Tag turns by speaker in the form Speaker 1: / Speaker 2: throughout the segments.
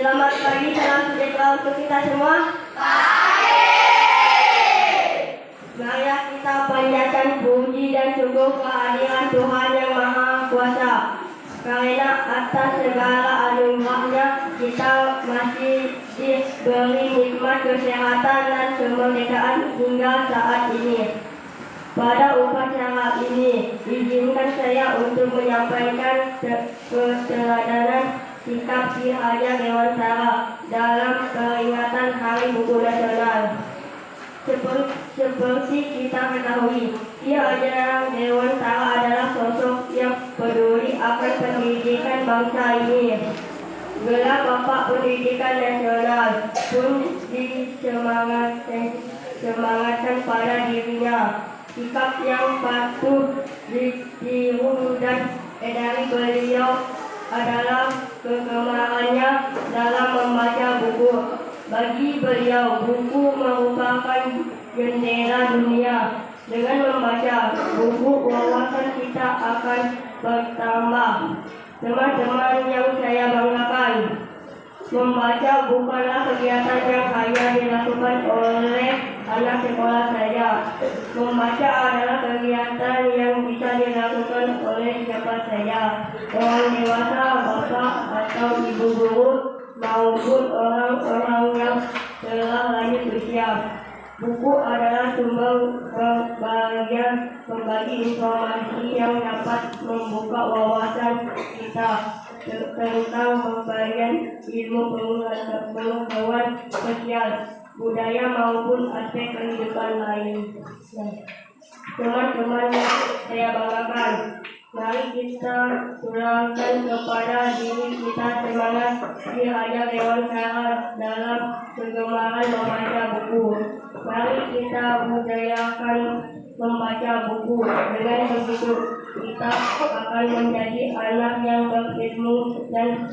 Speaker 1: Selamat pagi, salam sejahtera untuk kita semua. Mari kita panjatkan puji dan syukur kehadiran Tuhan Yang Maha Kuasa. Karena atas segala anugerahnya kita masih diberi nikmat kesehatan dan kemerdekaan hingga saat ini. Pada upacara ini, izinkan saya untuk menyampaikan keteladanan sikap Ki Hajar Dewantara dalam peringatan Hari Buku Nasional. Seperti kita ketahui, Ki Hajar Dewantara adalah sosok yang peduli akan pendidikan bangsa ini. Gelar Bapak Pendidikan Nasional pun disemangatkan pada dirinya. Sikap yang patut ditiru dan dari beliau adalah kegemarannya dalam membaca buku. Bagi beliau, buku merupakan jendela dunia. Dengan membaca buku, wawasan kita akan bertambah. Teman-teman yang saya banggakan, membaca bukanlah kegiatan yang hanya dilakukan oleh anak sekolah saja. Membaca adalah kegiatan yang bisa dilakukan oleh siapa saja, orang dewasa, bapak atau ibu guru, maupun orang-orang yang telah lanjut usia. Buku adalah sumber membagi informasi yang dapat membuka wawasan kita tentang pemberian ilmu pengetahuan sosial, budaya maupun aspek kehidupan lain. Teman-teman yang saya banggakan, mari kita tularkan kepada diri kita semangat Ki Hajar Dewantara dalam kegemaran membaca buku. Mari kita budayakan membaca buku. Dengan begitu kita akan menjadi anak yang berilmu dan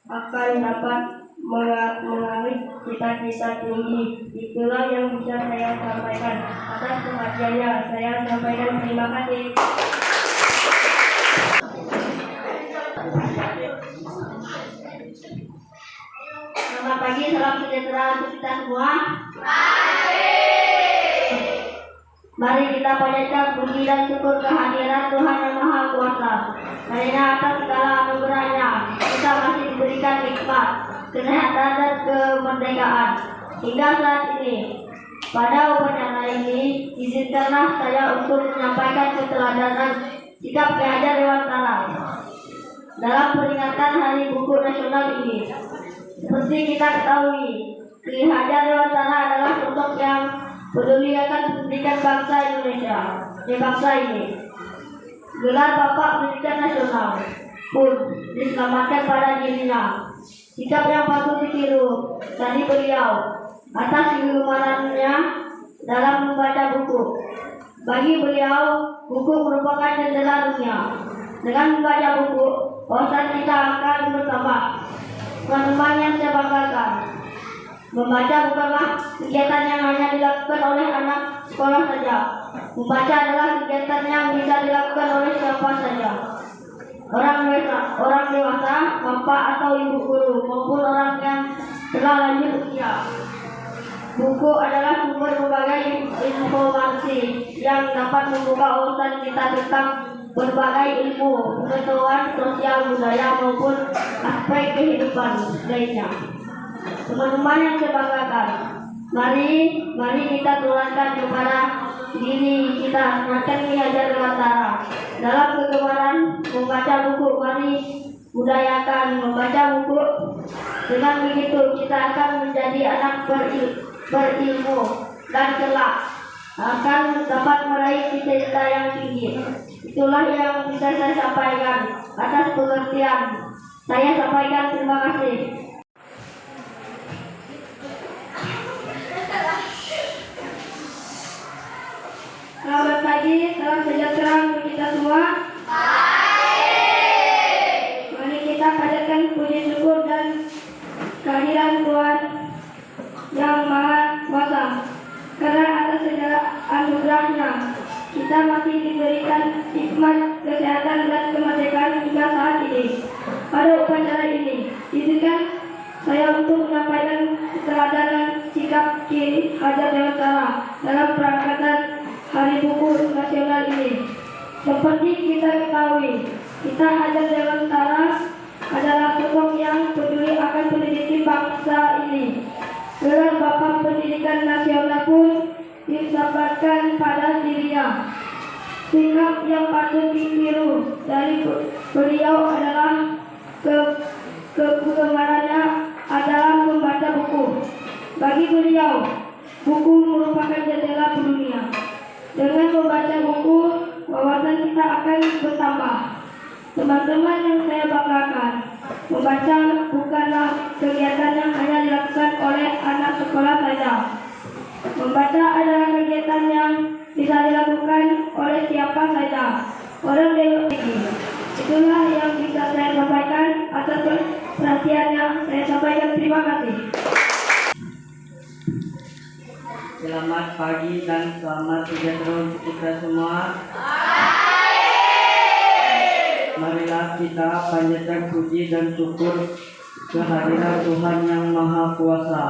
Speaker 1: akan dapat mengalir cita-cita tinggi. Itulah yang bisa saya sampaikan. Atas perhatiannya saya sampaikan terima kasih. Selamat pagi, salam sejahtera untuk kita semua. Mari kita panjatkan puji dan syukur kehadiran Tuhan Yang Maha Kuasa. Karena atas segala anugerahnya kita masih diberikan nikmat, kesehatan dan kemerdekaan hingga saat ini. Pada upacara ini, izinkanlah saya untuk menyampaikan keteladanan sikap Ki Hajar Dewantara dalam peringatan Hari Buku Nasional ini. Seperti kita ketahui, Ki Hajar Dewantara adalah sosok yang peduli akan pendidikan bangsa Indonesia, bangsa ini. Gelar Bapak Pendidikan Nasional pun diselamatkan pada dirinya. Sikap yang patut ditiru dari beliau atas kegemarannya dalam membaca buku. Bagi beliau, buku merupakan jendela dunia. Dengan membaca buku, wawasan kita akan bertambah. Teman-teman yang saya banggakan, membaca bukanlah kegiatan yang hanya dilakukan oleh anak sekolah saja. Membaca adalah kegiatan yang bisa dilakukan oleh siapa saja. Orang dewasa, bapak atau ibu guru, maupun orang yang telah lanjut usia. Buku adalah sumber berbagai informasi yang dapat membuka wawasan kita tentang berbagai ilmu, pengetahuan sosial, budaya maupun aspek kehidupan lainnya. Teman-teman yang saya banggakan, mari kita tularkan kepada diri kita semacam Ki Hajar Dewantara dalam kegemaran membaca buku. Mari budayakan membaca buku. Dengan begitu kita akan menjadi anak berilmu dan kelak akan dapat meraih cita-cita yang tinggi. Itulah yang bisa saya sampaikan. Atas pengertian saya sampaikan terima kasih. Selamat pagi, salam sejahtera untuk kita semua. Mari kita panjatkan puji syukur dan kehadiran Tuhan Yang Maha Kuasa. Karena atas segala anugerahnya kita masih diberikan nikmat kesehatan dan kemerdekaan hingga saat ini. Pada upacara ini, izinkan saya untuk menyampaikan keteladanan sikap Ki Hajar Dewantara dalam perangkatan Hari Buku Nasional ini. Seperti kita ketahui, Kita Hajar Dewantara adalah sosok yang peduli akan pendidikan bangsa ini. Gelar Bapak Pendidikan Nasional pun disampaikan pada dirinya. Sikap yang patut ditiru dari beliau adalah kegemarannya adalah membaca buku. Bagi beliau, buku merupakan jendela dunia. Dengan membaca buku, wawasan kita akan bertambah. Teman-teman yang saya banggakan, membaca bukanlah kegiatan yang hanya dilakukan oleh anak sekolah saja. Membaca adalah kegiatan yang bisa dilakukan oleh siapa saja. Orang dewasa. Itulah yang bisa saya sampaikan. Atas perhatiannya saya sampaikan terima kasih.
Speaker 2: Selamat pagi dan selamat sejahtera untuk kita semua. Marilah kita panjatkan puji dan syukur kehadiran Tuhan yang Maha Kuasa,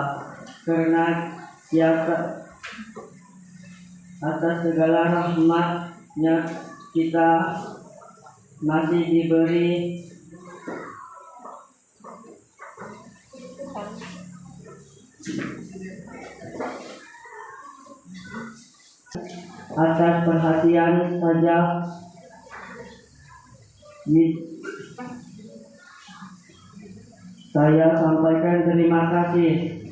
Speaker 2: karena Dia atas segala rahmat-Nya kita masih diberi atas perhatian saja. Saya sampaikan terima kasih.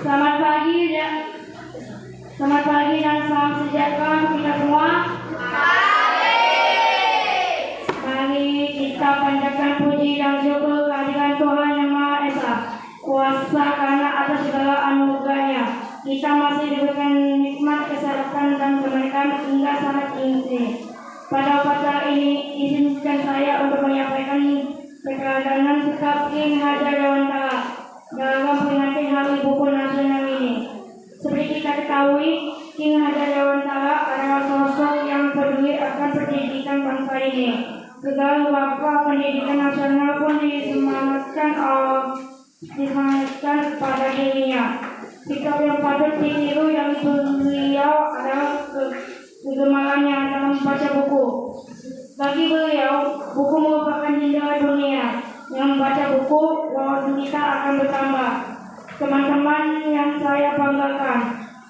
Speaker 1: Selamat pagi dan salam sejahtera untuk kita semua. Mari kita panjatkan puji dan syukur kehadiran Tuhan yang Maha Esa, Kuasa, karena atas segala anugerahnya kita masih diberikan nikmat, kesehatan dan kemerdekaan hingga saat ini. Pada upacara ini, izinkan saya untuk menyampaikan keteladanan sikap Ki Hajar Dewantara dalam peringatan Hari Buku Nasional ini. Seperti kita ketahui, Ki Hajar Dewantara adalah sosok yang peduli akan pendidikan bangsa ini. Gelar Bapak Pendidikan Nasional pun disematkan pada dirinya. Sikap yang patut ditiru yang beliau adalah kegemarannya dalam membaca buku. Bagi beliau, buku merupakan jendela dunia. Yang membaca buku, wawasan kita akan bertambah. Teman-teman yang saya banggakan,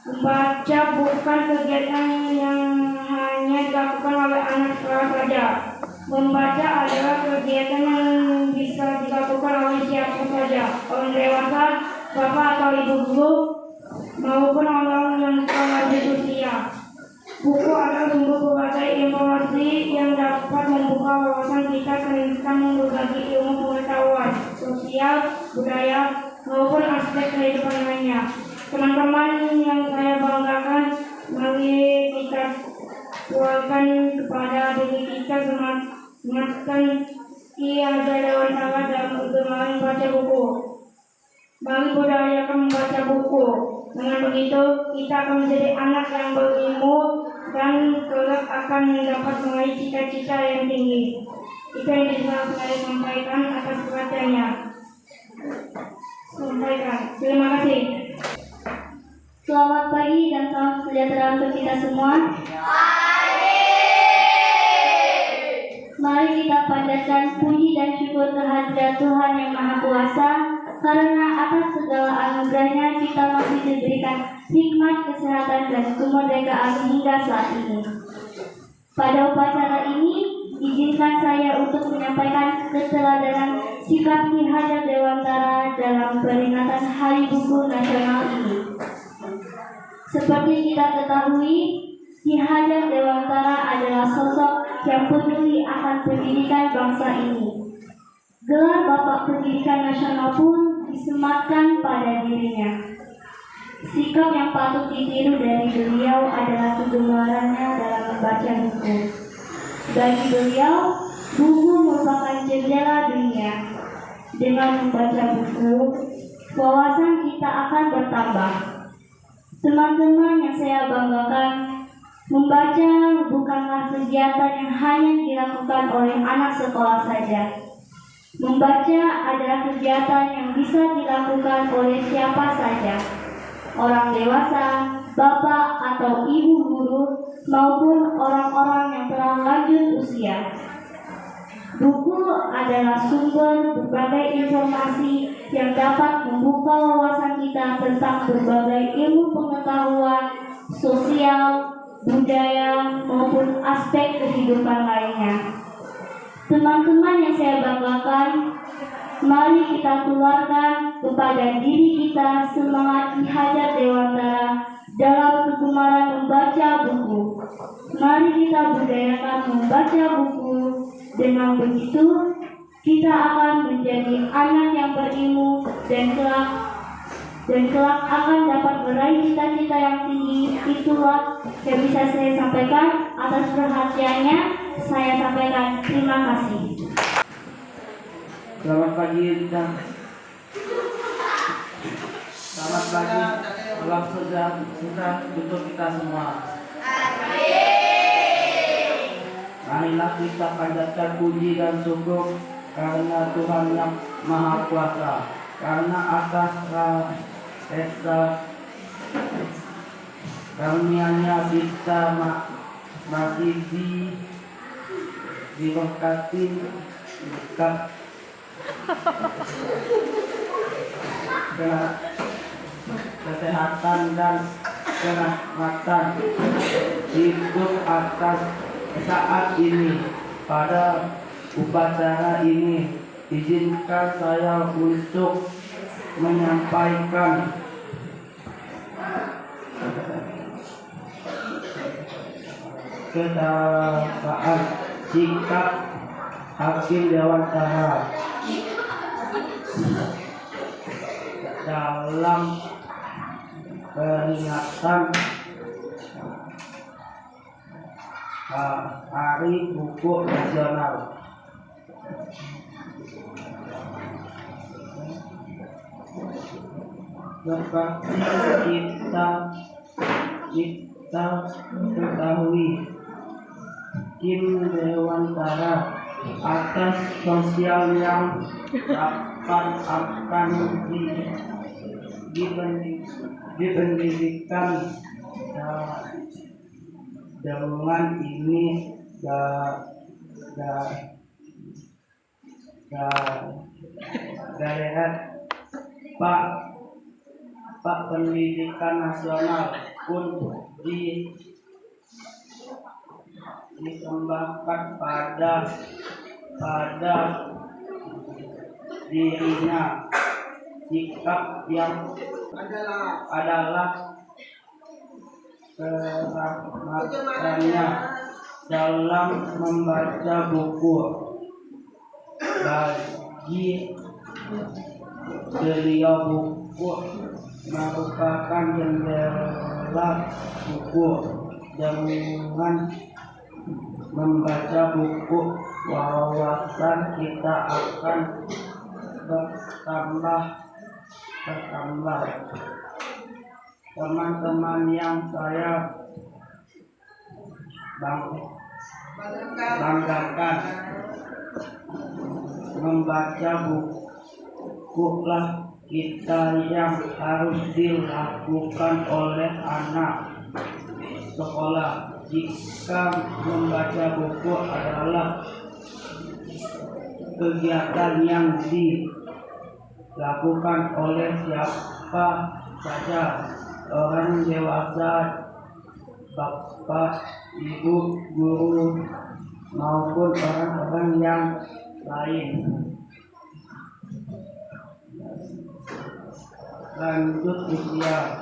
Speaker 1: membaca bukan kegiatan yang hanya dilakukan oleh anak sekolah saja. Membaca adalah kegiatan yang bisa dilakukan oleh siapa saja, orang dewasa, bapak atau ibu guru, maupun orang yang telah lanjut usia. Buku adalah sumber berbagai informasi yang dapat membuka wawasan kita tentang berbagai ilmu pengetahuan, sosial, budaya, maupun aspek kehidupan lainnya. Teman-teman yang saya banggakan, mari kita tuakan kepada diri kita semangatkan Ki Hajar Dewantara dalam kegemaran membaca buku. Mari budayakan membaca buku. Dengan begitu, kita akan menjadi anak yang berilmu dan kelak akan dapat meraih cita-cita yang tinggi. Itu yang bisa saya sampaikan atas perhatiannya. Terima kasih. Selamat pagi dan salam sejahtera untuk kita semua. Mari kita panjatkan puji dan syukur kehadirat Tuhan yang Maha Kuasa, karena atas segala anugerahnya kita masih diberikan nikmat, kesehatan, dan kemerdekaan hingga saat ini. Pada upacara ini, izinkan saya untuk menyampaikan keteladanan sikap Ki Hajar Dewantara dalam peringatan Hari Buku Nasional ini. Seperti kita ketahui, Ki Hajar Dewantara adalah sosok yang peduli akan pendidikan bangsa ini. Gelar Bapak Pendidikan Nasional pun disematkan pada dirinya. Sikap yang patut ditiru dari beliau adalah kegemarannya dalam membaca buku. Bagi beliau, buku merupakan jendela dunia. Dengan membaca buku, wawasan kita akan bertambah. Teman-teman yang saya banggakan, membaca bukanlah kegiatan yang hanya dilakukan oleh anak sekolah saja. Membaca adalah kegiatan yang bisa dilakukan oleh siapa saja, orang dewasa, bapak atau ibu guru, maupun orang-orang yang telah lanjut usia. Buku adalah sumber berbagai informasi yang dapat membuka wawasan kita tentang berbagai ilmu pengetahuan, sosial, budaya, maupun aspek kehidupan lainnya. Teman-teman yang saya banggakan, mari kita keluarkan kepada diri kita semangat Ki Hajar Dewantara dalam kegemaran membaca buku. Mari kita budayakan membaca buku. Dengan begitu, kita akan menjadi anak yang berilmu dan kelak akan dapat meraih cita-cita yang tinggi. Itulah yang bisa saya sampaikan. Atas perhatiannya, saya sampaikan terima kasih.
Speaker 2: Selamat pagi dan selamat pagi. Salam sejahtera untuk kita semua. Marilah kita panjatkan puji dan syukur karena Tuhan yang Maha Kuasa, karena atas karunia-Nya kita masih diberkati kesehatan dan kenikmatan hidup atas saat ini. Pada upacara ini, izinkan saya untuk menyampaikan kedatangan sikap Hakim Dewantara dalam peringatan Hari Buku Nasional. Seperti kita ketahui, Kim Dewantara atas sosial yang dapat akan dipendidikan dengan ini Pak Pendidikan Nasional pun disembahkan pada dirinya. Sikap yang adalah kerahmatannya dalam membaca buku. Bagi beliau, buku merupakan jendela buku. Dengan membaca buku, wawasan kita akan bertambah. Teman-teman yang saya banggakan, membaca buku lah kita yang harus dilakukan oleh anak sekolah. Jika membaca buku adalah kegiatan yang dilakukan oleh siapa saja, orang dewasa, bapak, ibu, guru, maupun orang-orang yang lain. Lanjut usia.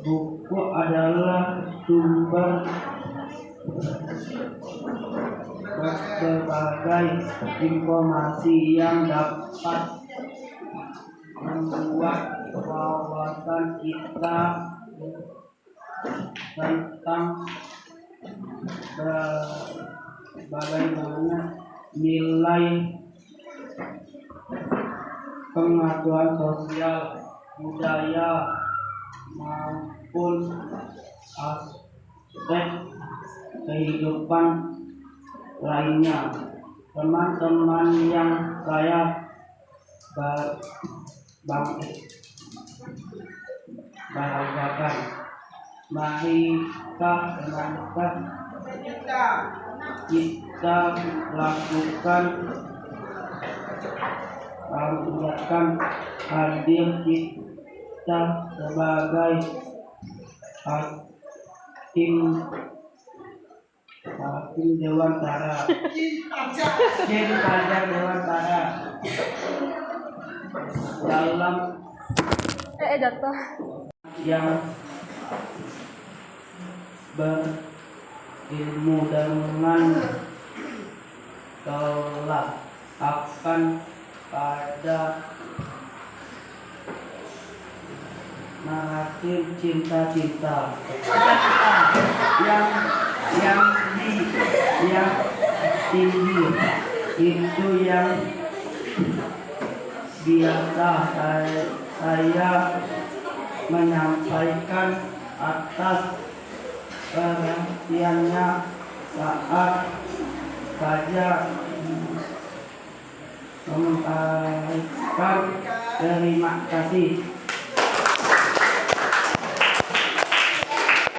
Speaker 2: Buku adalah sumber berbagai informasi yang dapat membuat wawasan kita tentang bagaimana nilai pengetahuan sosial, budaya, maupun aspek kehidupan lainnya. Teman-teman yang saya bahagiakan, mari kita lakukan kegiatan hadir kita sebagai hakim Dewantara. Hakim Pajak Dewantara dalam
Speaker 3: jatuh.
Speaker 2: yang berilmu dengan kelak akan pada naratif cinta-cinta yang tinggi itu yang biasa saya menyampaikan atas perhatiannya saat saja menyampaikan terima kasih.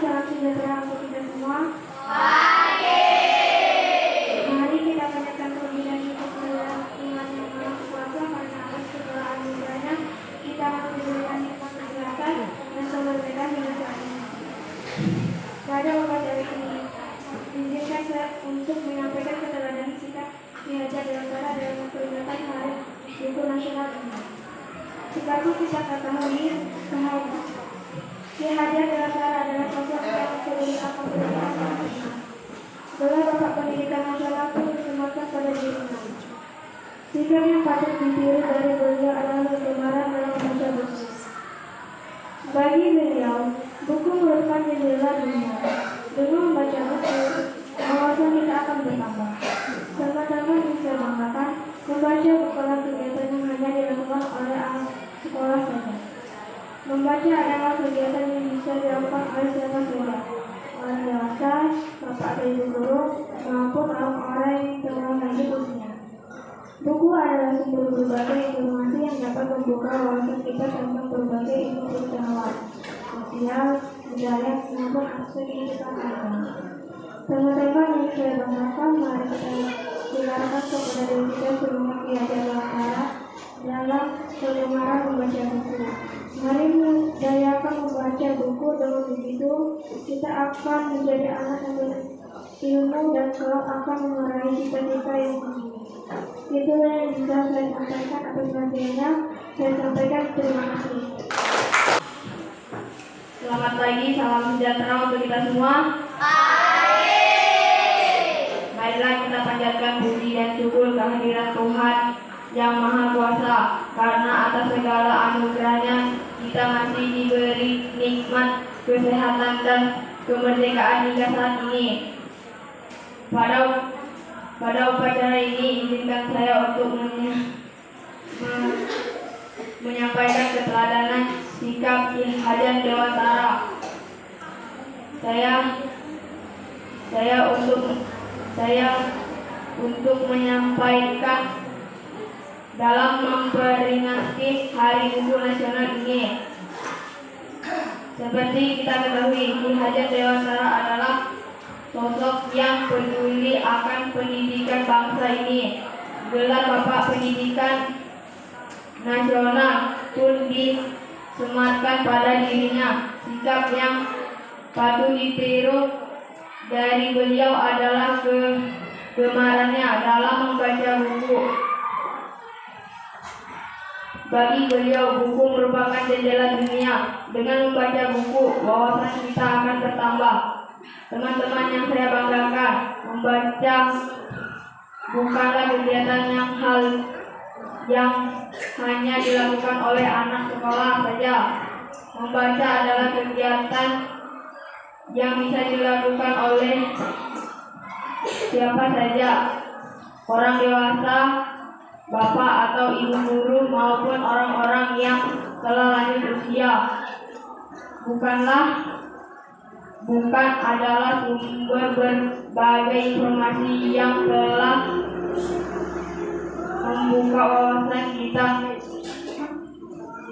Speaker 1: Salam sejahtera untuk kita semua. Mari kita panjatkan puji dan syukur kepada Tuhan yang Maha Kuasa karena atas segala anugerahnya kita masih diberikan nikmat kesehatan dan kemerdekaan hingga saat ini. Pada upacara ini, izinkan saya untuk menyampaikan keteladanan sikap Ki Hajar Dewantara dalam memperingatan Hari Buku Nasional ini. Seperti kita ketahui, Ki Hajar Dewantara adalah sosok yang peduli akan pendidikan nasional. Gelar Bapak Pendidikan Nasional pun disematkan pada dirinya. Sikap yang patut ditiru dari beliau adalah kegemaran dalam membaca buku. Bagi beliau, buku merupakan jendela dunia. Dengan membaca buku, wawasan kita akan bertambah. Teman-teman bisa banggakan, membaca bukanlah kegiatan yang hanya dilakukan oleh anak sekolah saja. Membaca adalah kegiatan yang bisa dilakukan oleh siapa saja, orang dewasa, bapak atau ibu guru, maupun orang-orang yang telah lanjut usia. Buku adalah sumber berbagai informasi yang dapat membuka wawasan kita tentang berbagai ilmu pengetahuan, sosial, budaya, maupun aspek kehidupan kita. Teman-teman yang saya banggakan, mari kita dengarkan kepada diri kita sebelum Ki Hajar Dewantara dalam kegemaran membaca buku. Mari mendayakan membaca buku, dengan begitu kita akan menjadi anak yang berilmu dan kelak akan meraih cita-cita yang tinggi. Itulah yang bisa saya sampaikan. Atas perhatiannya, saya sampaikan terima kasih. Selamat pagi, salam sejahtera untuk kita semua. Marilah kita panjatkan puji dan syukur kehadiran Tuhan yang Maha Kuasa, karena atas segala anugerahnya kita masih diberi nikmat kesehatan dan kemerdekaan hingga saat ini. Pada upacara ini, izinkan saya untuk menyampaikan keteladanan sikap Ki Hajar Dewantara. Saya untuk menyampaikan dalam memperingati Hari Buku Nasional ini. Seperti kita ketahui, Ki Hajar Dewantara adalah sosok yang peduli akan pendidikan bangsa ini. Gelar Bapak Pendidikan Nasional pun disematkan pada dirinya. Sikap yang patut ditiru dari beliau adalah kegemarannya dalam membaca buku. Bagi beliau, buku merupakan jendela dunia. Dengan membaca buku, wawasan kita akan bertambah. Teman-teman yang saya banggakan, membaca bukanlah kegiatan yang hanya dilakukan oleh anak sekolah saja. Membaca adalah kegiatan yang bisa dilakukan oleh siapa saja, orang dewasa, bapak atau ibu guru, maupun orang-orang yang telah lanjut usia. Bukan adalah sumber berbagai informasi yang telah membuka wawasan kita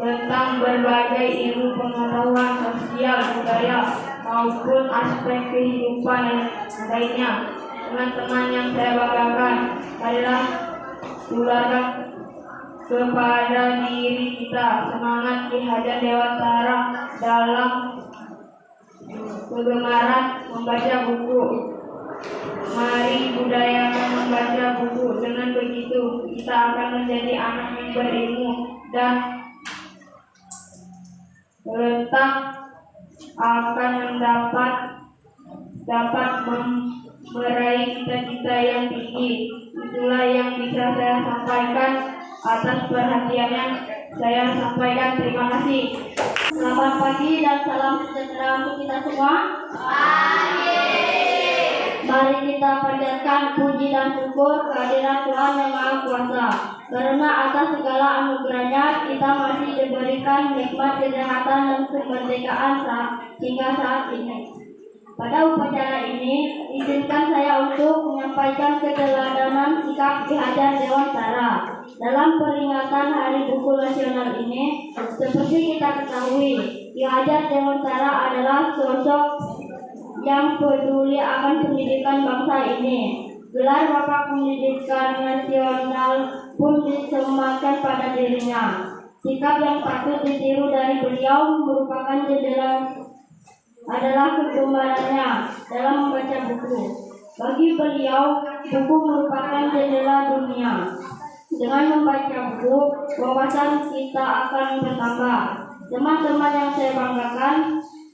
Speaker 1: tentang berbagai ilmu pengetahuan sosial, budaya, maupun aspek kehidupan lainnya. Teman-teman yang saya banggakan, marilah tularkan kepada diri kita semangat Ki Hajar Dewantara dalam kegemaran membaca buku. Mari budayakan membaca buku. Dengan begitu kita akan menjadi anak yang berilmu dan rentak akan dapat meraih cita-cita yang tinggi. Itulah yang bisa saya sampaikan. Atas perhatiannya saya sampaikan terima kasih. Selamat pagi dan salam sejahtera untuk kita semua. Mari kita panjatkan puji dan syukur kehadirat Tuhan Yang Maha Kuasa. Karena atas segala anugerahnya kita masih diberikan nikmat kesehatan dan kemerdekaan hingga saat ini. Pada upacara ini, izinkan saya untuk menyampaikan keteladanan sikap Ki Hajar Dewantara. Dalam peringatan Hari Buku Nasional ini, seperti kita ketahui, Ki Hajar Dewantara adalah sosok yang peduli akan pendidikan bangsa ini. Gelar Bapak Pendidikan Nasional pun disematkan pada dirinya. Sikap yang patut ditiru dari beliau merupakan adalah kegemarannya dalam membaca buku. Bagi beliau, buku merupakan jendela dunia. Dengan membaca buku, wawasan kita akan bertambah. Teman-teman yang saya banggakan,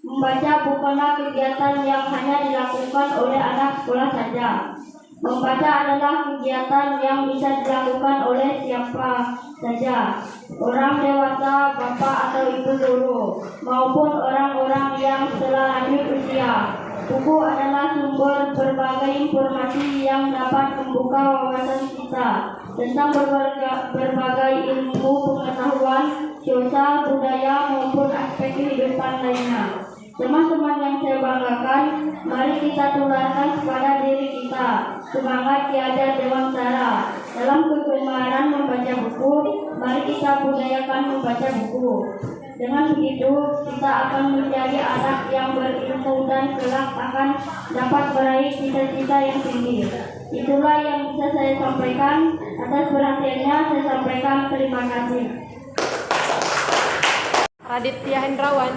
Speaker 1: membaca bukanlah kegiatan yang hanya dilakukan oleh anak sekolah saja. Membaca adalah kegiatan yang bisa dilakukan oleh siapa saja, orang dewasa, bapak atau ibu guru, maupun orang-orang yang telah lanjut usia. Buku adalah sumber berbagai informasi yang dapat membuka wawasan kita tentang berbagai ilmu pengetahuan, sosial, budaya, maupun aspek kehidupan lainnya. Teman-teman yang saya banggakan, mari kita tularkan kepada diri kita semangat Ki Hajar Dewantara. Dalam kegemaran membaca buku, mari kita budayakan membaca buku. Dengan begitu, kita akan menjadi anak yang berilmu dan kelak akan dapat meraih cita-cita yang tinggi. Itulah yang bisa saya sampaikan. Atas perhatiannya saya sampaikan terima kasih.
Speaker 3: Raditya Hendrawan.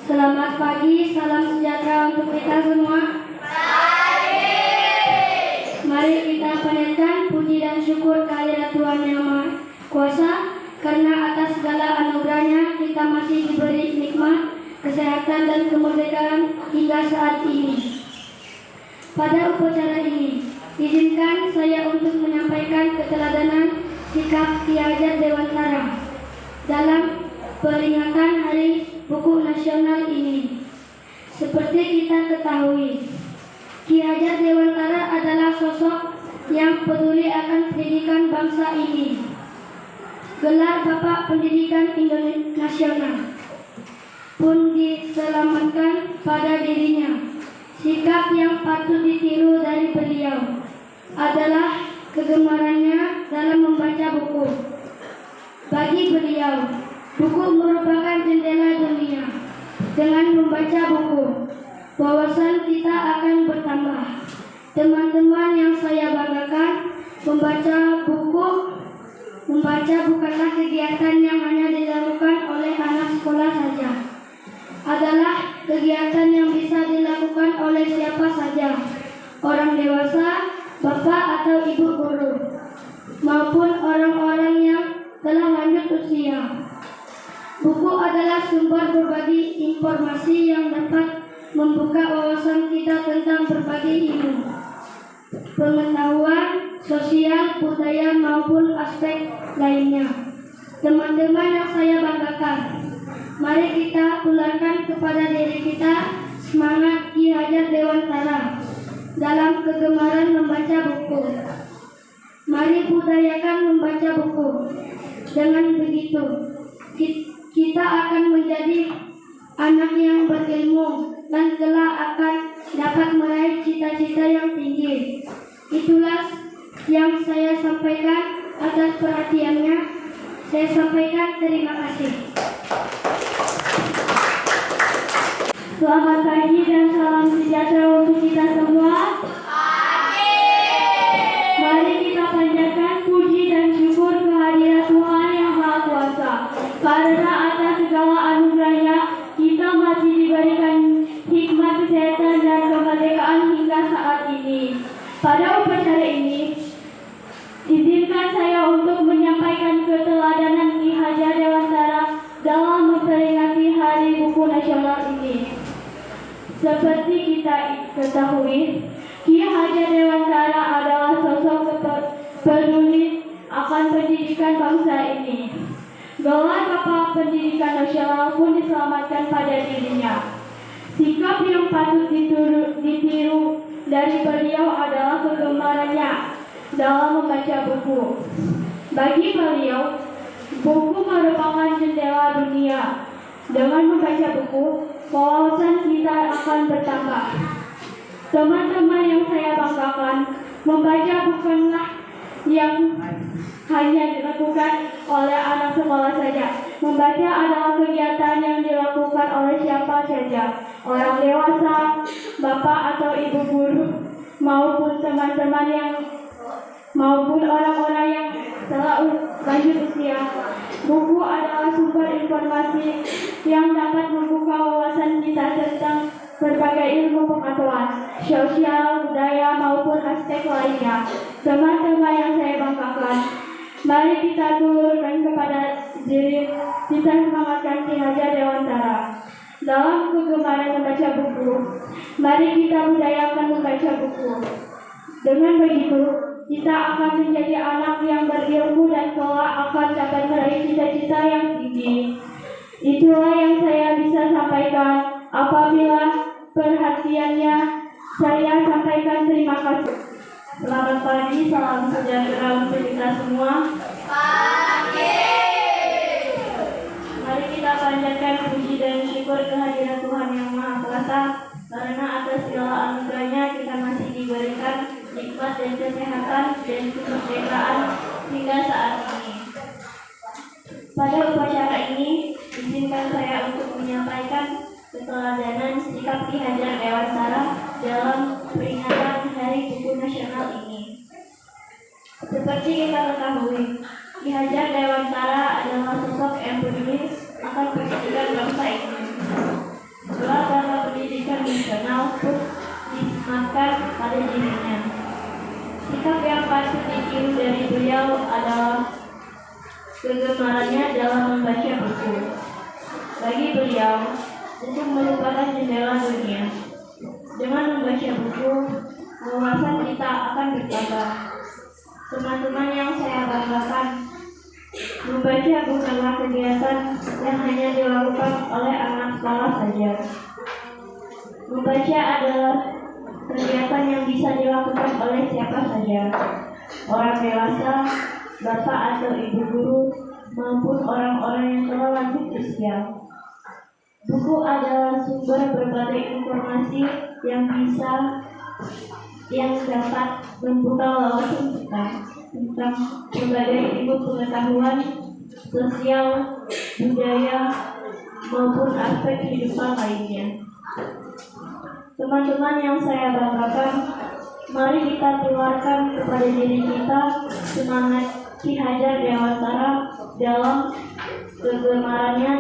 Speaker 1: Selamat pagi, salam sejahtera untuk kita semua. Mari kita panjatkan puji dan syukur kehadirat Tuhan Yang Maha Kuasa, karena atas segala anugerahnya kita masih diberi nikmat, kesehatan dan kemerdekaan hingga saat ini. Pada upacara ini, izinkan saya untuk menyampaikan keteladanan sikap Ki Hajar Dewantara dalam peringatan Hari Buku Nasional ini. Seperti kita ketahui, Ki Hajar Dewantara adalah sosok yang peduli akan pendidikan bangsa ini. Gelar Bapak Pendidikan Nasional pun diselamatkan pada dirinya. Sikap yang patut ditiru dari beliau adalah kegemarannya dalam membaca buku. Bagi beliau, buku merupakan jendela dunia. Dengan membaca buku, wawasan kita akan bertambah. Teman-teman yang saya banggakan, membaca bukanlah kegiatan yang hanya dilakukan oleh anak sekolah saja. Adalah kegiatan yang bisa dilakukan oleh siapa saja, orang dewasa, bapak atau ibu guru, maupun orang-orang yang telah lanjut usia. Buku adalah sumber berbagi informasi yang dapat membuka wawasan kita tentang berbagai ilmu, pengetahuan, sosial, budaya, maupun aspek lainnya. Teman-teman yang saya banggakan, mari kita tularkan kepada diri kita semangat Ki Hajar Dewantara dalam kegemaran membaca buku. Mari budayakan membaca buku. Dengan begitu, kita akan menjadi anak yang berilmu dan kelak akan dapat meraih cita-cita yang tinggi. Itulah yang saya sampaikan. Atas perhatiannya, saya sampaikan terima kasih. Selamat pagi dan salam sejahtera untuk kita semua. Mari kita panjatkan puji dan syukur kehadirat Tuhan Yang Maha Kuasa. Karena atas segala anugerahnya, kita masih diberikan hikmat, kesehatan, dan kemerdekaan hingga saat ini. Pada upacara ini, izinkan saya untuk menyampaikan keteladanan Ki Hajar Dewantara dalam memperingati Hari Buku Nasional ini. Seperti kita ketahui, Ki Hajar Dewantara adalah sosok peduli akan pendidikan bangsa ini. Gelar Bapak Pendidikan Nasional pun diselamatkan pada dirinya. Sikap yang patut ditiru dari beliau adalah kegemarannya dalam membaca buku. Bagi beliau, buku merupakan jendela dunia. Dengan membaca buku, wawasan kita akan bertambah. Teman-teman yang saya banggakan, membaca bukanlah yang hanya dilakukan oleh anak sekolah saja. Membaca adalah kegiatan yang dilakukan oleh siapa saja, orang dewasa, bapak atau ibu guru, maupun teman-teman maupun orang-orang yang telah lanjut usia. Buku adalah sumber informasi yang dapat membuka wawasan kita tentang berbagai ilmu pengetahuan, sosial, budaya, maupun aspek lainnya. Teman-teman yang saya banggakan, mari kita turunkan kepada diri kita, semangatkan Ki Hajar Dewantara dalam kegemaran membaca buku. Mari kita budayakan membaca buku. Dengan begitu, kita akan menjadi anak yang berilmu dan kelak akan dapat meraih cita-cita yang tinggi. Itulah yang saya bisa sampaikan. Apabila perhatiannya, saya sampaikan terima kasih. Selamat pagi, salam sejahtera untuk kita semua. Mari kita panjatkan puji dan syukur kehadirat Tuhan Yang Maha Kuasa. Karena atas segala anugerahnya kita masih diberikan nikmat dan kesehatan dan kemerdekaan hingga saat ini. Pada upacara ini, izinkan saya untuk menyampaikan keteladanan sikap Ki Hajar Dewantara dalam peringatan Hari Buku Nasional ini. Seperti kita ketahui, Ki Hajar Dewantara adalah sosok yang peduli akan pendidikan bangsa ini. Gelar Bapak Pendidikan Nasional pun disematkan pada dirinya. Sikap yang patut ditiru dari beliau adalah kegemarannya dalam membaca buku. Bagi beliau, buku merupakan jendela dunia. Dengan membaca buku, wawasan kita akan bertambah. Teman-teman yang saya banggakan, membaca bukanlah kegiatan yang hanya dilakukan oleh anak sekolah saja. Membaca adalah kegiatan yang bisa dilakukan oleh siapa saja, orang dewasa, bapak atau ibu guru, maupun orang-orang yang telah lanjut usia. Buku adalah sumber berbagai informasi yang dapat membuka wawasan kita tentang berbagai ilmu pengetahuan, sosial, budaya, maupun aspek kehidupan lainnya. Teman-teman yang saya banggakan, mari kita keluarkan kepada diri kita semangat Ki Hajar Dewantara dalam kegemarannya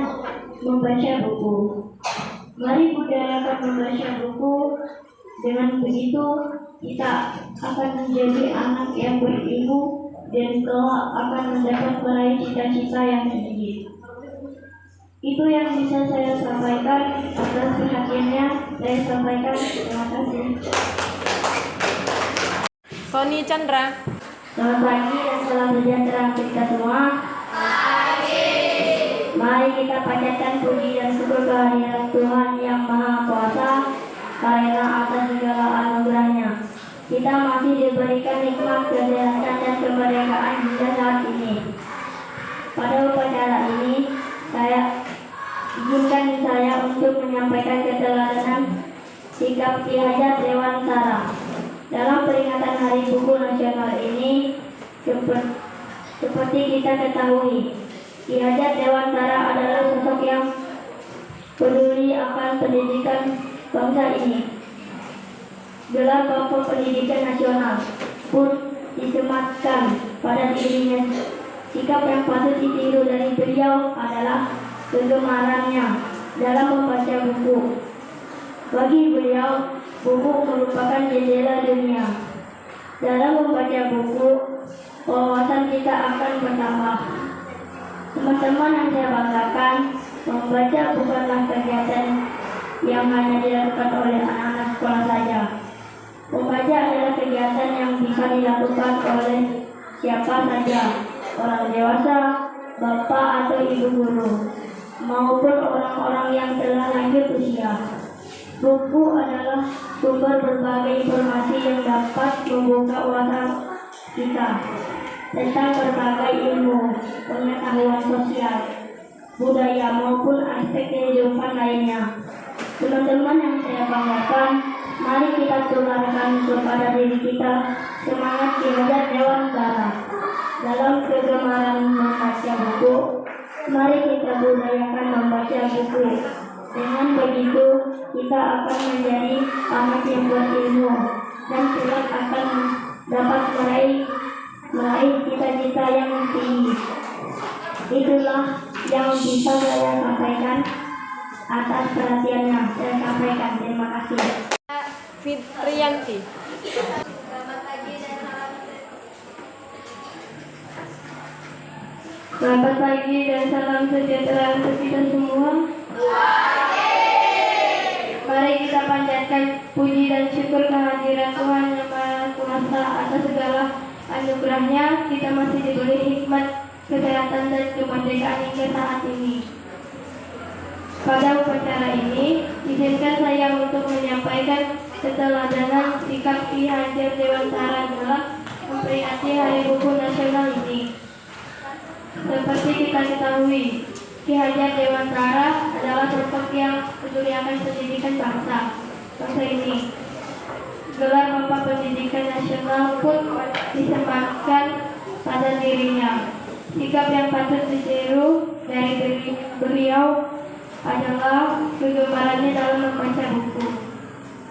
Speaker 1: membaca buku. Mari budayakan membaca buku. Dengan begitu, kita akan menjadi anak yang berilmu dan kelak akan mendapat meraih cita-cita yang tinggi. Itu yang bisa saya sampaikan. Atas perhatiannya, saya sampaikan terima kasih.
Speaker 3: Sony Chandra.
Speaker 1: Selamat pagi dan salam sejahtera untuk kita semua. Mari kita panjatkan puji dan syukur kehadirat Tuhan Yang Maha Kuasa. Karena atas segala anugerahnya, kita masih diberikan nikmat, kesehatan, dan kemerdekaan hingga saat ini. Pada upacara ini, izinkan saya untuk menyampaikan keteladanan sikap Ki Hajar Dewantara. Dalam peringatan Hari Buku Nasional ini, seperti kita ketahui, Ki Hajar Dewantara adalah sosok yang peduli akan pendidikan bangsa ini. Gelar Bapak Pendidikan Nasional pun disematkan pada dirinya. Sikap yang patut ditiru dari beliau adalah kegemarannya dalam membaca buku. Bagi beliau, buku merupakan jendela dunia. Dalam membaca buku, wawasan kita akan bertambah. Teman-teman yang saya banggakan, membaca bukanlah kegiatan yang hanya dilakukan oleh anak-anak sekolah saja. Membaca adalah kegiatan yang bisa dilakukan oleh siapa saja, orang dewasa, bapak atau ibu guru, maupun orang-orang yang telah lanjut usia. Buku adalah sumber berbagai informasi yang dapat membuka wawasan kita tentang berbagai ilmu, pengetahuan sosial, budaya maupun aspek kehidupan lainnya. Teman-teman yang saya banggakan, mari kita tularkan kepada diri kita semangat Ki Hajar Dewantara. Dalam kegemaran membaca buku, mari kita budayakan membaca buku. Dengan begitu, kita akan menjadi anak yang berilmu dan kelak akan dapat meraih cita-cita yang tinggi. Itulah yang bisa saya sampaikan. Atas perhatiannya, saya sampaikan. Terima kasih.
Speaker 3: Fitriyanti.
Speaker 1: Selamat pagi dan salam sejahtera untuk kita semua. Mari kita panjatkan puji dan syukur kehadiran Tuhan Yang Maha Kuasa atas segala anugerahnya. Kita masih diberi hikmat, kesehatan dan kemerdekaan hingga saat ini. Pada upacara ini, izinkan saya untuk menyampaikan keteladanan sikap Ki Hajar Dewantara dalam memperingati Hari Buku Nasional ini. Seperti kita ketahui, Ki Hajar Dewantara adalah sosok yang peduli akan pendidikan bangsa ini. Gelar Bapak Pendidikan Nasional pun disematkan pada dirinya. Sikap yang patut ditiru dari beliau adalah kegemarannya dalam membaca buku.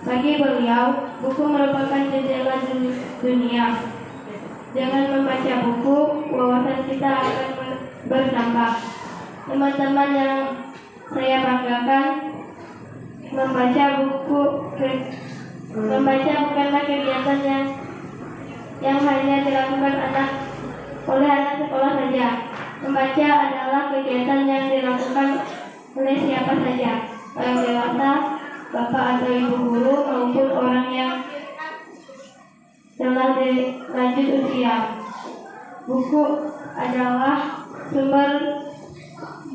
Speaker 1: Bagi beliau, buku merupakan jendela dunia. Dengan membaca buku, wawasan kita akan bertambah. Teman-teman yang saya banggakan, membaca bukanlah kegiatan yang hanya dilakukan oleh anak sekolah saja. Membaca adalah kegiatan yang dilakukan oleh siapa saja, orang dewasa, bapak atau ibu guru maupun orang yang telah lanjut usia. Buku adalah sumber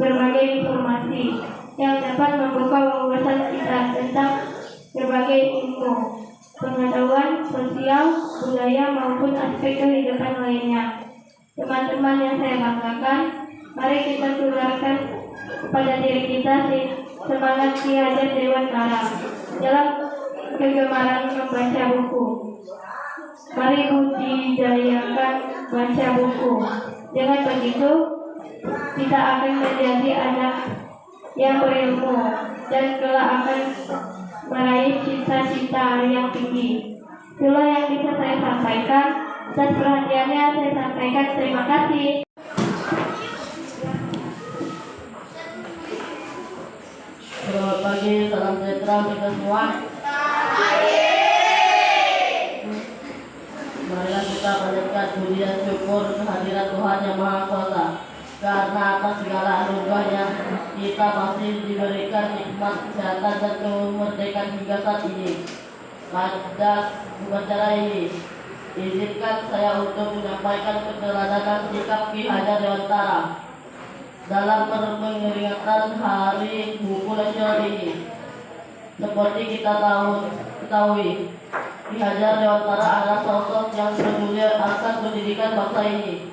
Speaker 1: berbagai informasi yang dapat membuka wawasan kita tentang berbagai ilmu, pengetahuan sosial, budaya maupun aspek kehidupan lainnya. Teman-teman yang saya banggakan, mari kita tularkan kepada diri kita semangat Ki Hajar Dewantara dalam kegemaran membaca buku. Mari budidayakan baca buku. Dengan begitu, kita akan menjadi anak yang berilmu dan kelak akan meraih cita-cita yang tinggi. Itulah yang bisa saya sampaikan. Atas perhatiannya saya sampaikan terima kasih.
Speaker 2: Selamat pagi, salam sejahtera kita semua. Marilah kita panjatkan puji dan syukur kehadiran Tuhan Yang Maha Kuasa, karena atas segala anugerahnya kita masih diberikan nikmat kesehatan dan kemerdekaan hingga saat ini. Pada upacara ini, izinkan saya untuk menyampaikan keteladanan sikap Ki Hajar Dewantara dalam peringatan Hari Buku Nasional ini. Seperti kita ketahui, Ki Hajar Dewantara adalah sosok yang peduli akan pendidikan bangsa ini.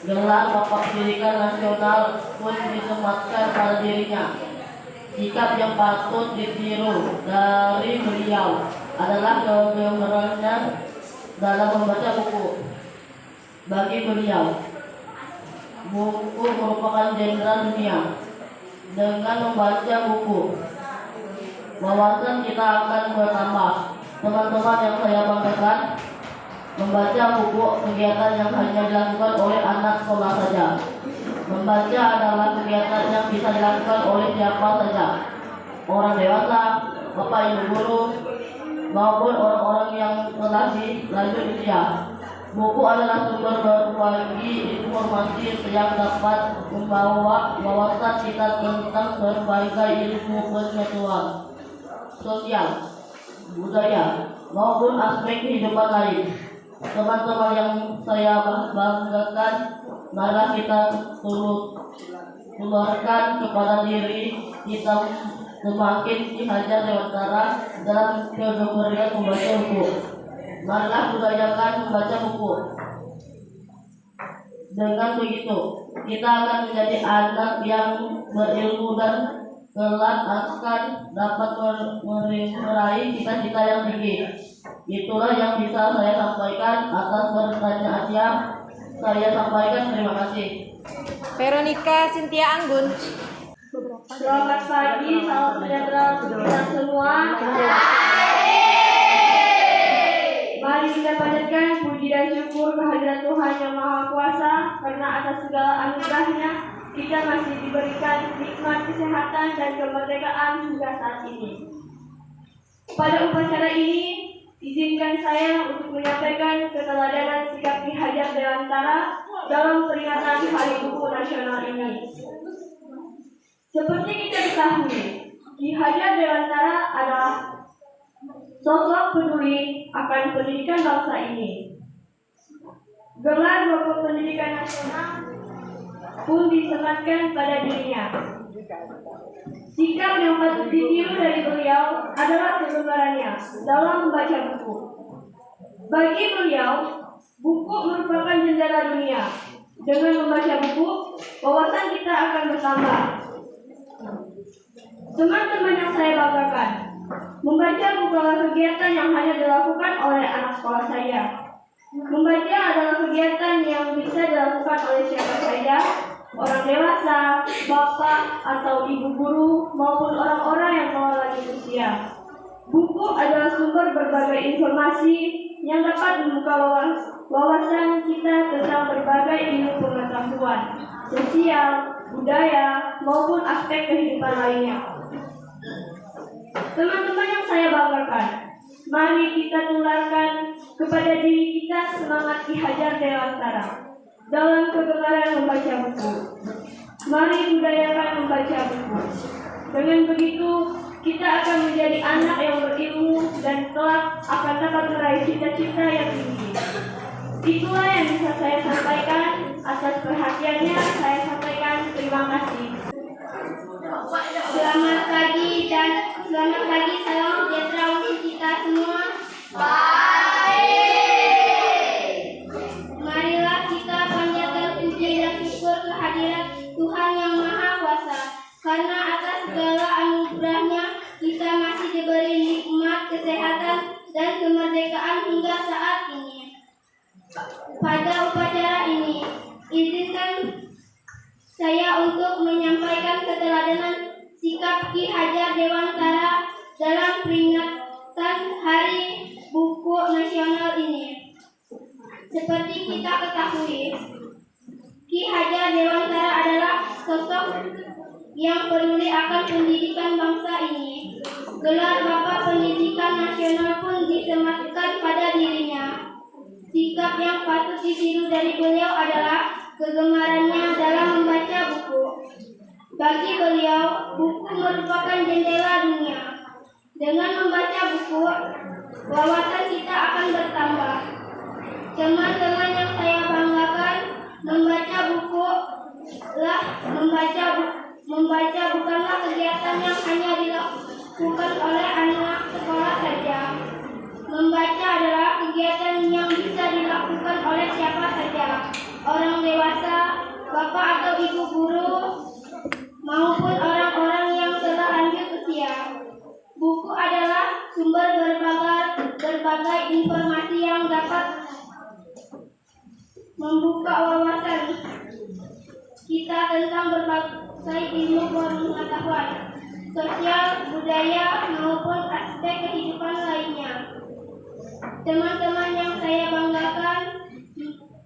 Speaker 2: Gelar Bapak Pendidikan Nasional pun disematkan pada dirinya. Sikap yang patut ditiru dari beliau adalah kegemarannya dalam membaca buku. Bagi beliau, buku merupakan jenderal dunia. Dengan membaca buku, wawasan kita akan bertambah. Teman-teman yang saya banggakan, membaca buku kegiatan yang hanya dilakukan oleh anak sekolah saja. Membaca adalah kegiatan yang bisa dilakukan oleh siapa saja, orang dewasa, bapak ibu guru, maupun orang-orang yang telah lanjut usia. Buku adalah sumber berbagi informasi yang dapat membawa wawasan kita tentang berbagai ilmu pengetahuan sosial, budaya, maupun aspek kehidupan lain. Teman-teman yang saya banggakan, marilah kita keluarkan kepada diri kita semakin Ki Hajar Dewantara dalam kegemaran membaca buku. Marilah budayakan membaca buku. Dengan begitu, kita akan menjadi anak yang berilmu dan kelak akan dapat meraih cita-cita yang tinggi. Itulah yang bisa saya sampaikan. Atas pertanyaan yang saya sampaikan, terima kasih.
Speaker 3: Veronica Cynthia Anggun.
Speaker 1: Selamat pagi, salam sejahtera untuk kita semua. Mari kita panjatkan puji dan syukur kehadirat Tuhan Yang Maha Kuasa, karena atas segala anugerahnya kita masih diberikan nikmat kesehatan dan kemerdekaan hingga saat ini. Pada upacara ini, izinkan saya untuk menyampaikan keteladanan sikap Ki Hajar Dewantara dalam peringatan Hari Buku Nasional ini. Seperti kita ketahui, Ki Hajar Dewantara adalah sosok peduli akan pendidikan bangsa ini. Gelar Bapak Pendidikan Nasional pun disematkan pada dirinya. Sikap yang patut ditiru dari beliau adalah kegemarannya dalam membaca buku. Bagi beliau, buku merupakan jendela dunia. Dengan membaca buku, wawasan kita akan bertambah. Teman-teman yang saya banggakan, membaca bukanlah kegiatan yang hanya dilakukan oleh anak sekolah saya. Membaca adalah kegiatan yang bisa dilakukan oleh siapa saja, orang dewasa, bapak atau ibu guru, maupun orang-orang yang telah lanjut usia. Buku adalah sumber berbagai informasi yang dapat membuka wawasan kita tentang berbagai ilmu pengetahuan, sosial, budaya, maupun aspek kehidupan lainnya. Teman-teman yang saya banggakan, mari kita tularkan kepada diri kita semangat Ki Hajar Dewantara dalam kegemaran membaca buku. Mari budayakan membaca buku. Dengan begitu, kita akan menjadi anak yang berilmu dan kelak akan dapat meraih cita-cita yang tinggi. Itulah yang bisa saya sampaikan. Atas perhatiannya, saya sampaikan terima kasih. Selamat pagi, salam sejahtera untuk kita semua. Marilah kita panjatkan puji dan syukur kehadirat Tuhan Yang Maha Kuasa, karena atas segala anugerahnya kita masih diberi nikmat kesehatan dan kemerdekaan hingga saat ini. Pada upacara ini, izinkan saya untuk menyampaikan keteladanan sikap Ki Hajar Dewantara dalam peringatan Hari Buku Nasional ini. Seperti kita ketahui, Ki Hajar Dewantara adalah sosok yang peduli akan pendidikan bangsa ini. Gelar Bapak Pendidikan Nasional pun disematkan pada dirinya. Sikap yang patut ditiru dari beliau adalah kegemarannya dalam membaca buku. Bagi beliau, buku merupakan jendela dunia. Dengan membaca buku, wawasan kita akan bertambah. Teman-teman yang saya banggakan, membaca bukanlah kegiatan yang hanya dilakukan oleh anak sekolah saja. Membaca adalah kegiatan yang bisa dilakukan oleh siapa saja, orang dewasa, bapak atau ibu guru, maupun orang-orang yang telah berbagai ilmu pengetahuan, sosial, budaya, maupun aspek kehidupan lainnya. Teman-teman yang saya banggakan,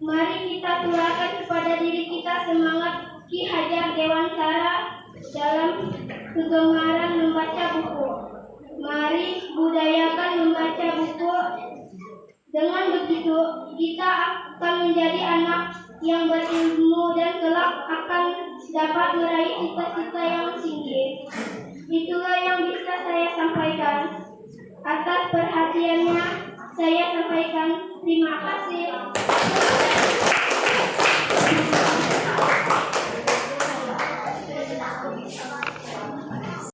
Speaker 1: mari kita tularkan kepada diri kita semangat Ki Hajar Dewantara dalam kegemaran membaca buku. Mari budayakan membaca buku. Dengan begitu, kita akan menjadi anak yang berilmu dan kelak akan dapat meraih cita-cita yang tinggi. Itulah yang bisa saya sampaikan. Atas perhatiannya, saya sampaikan terima kasih.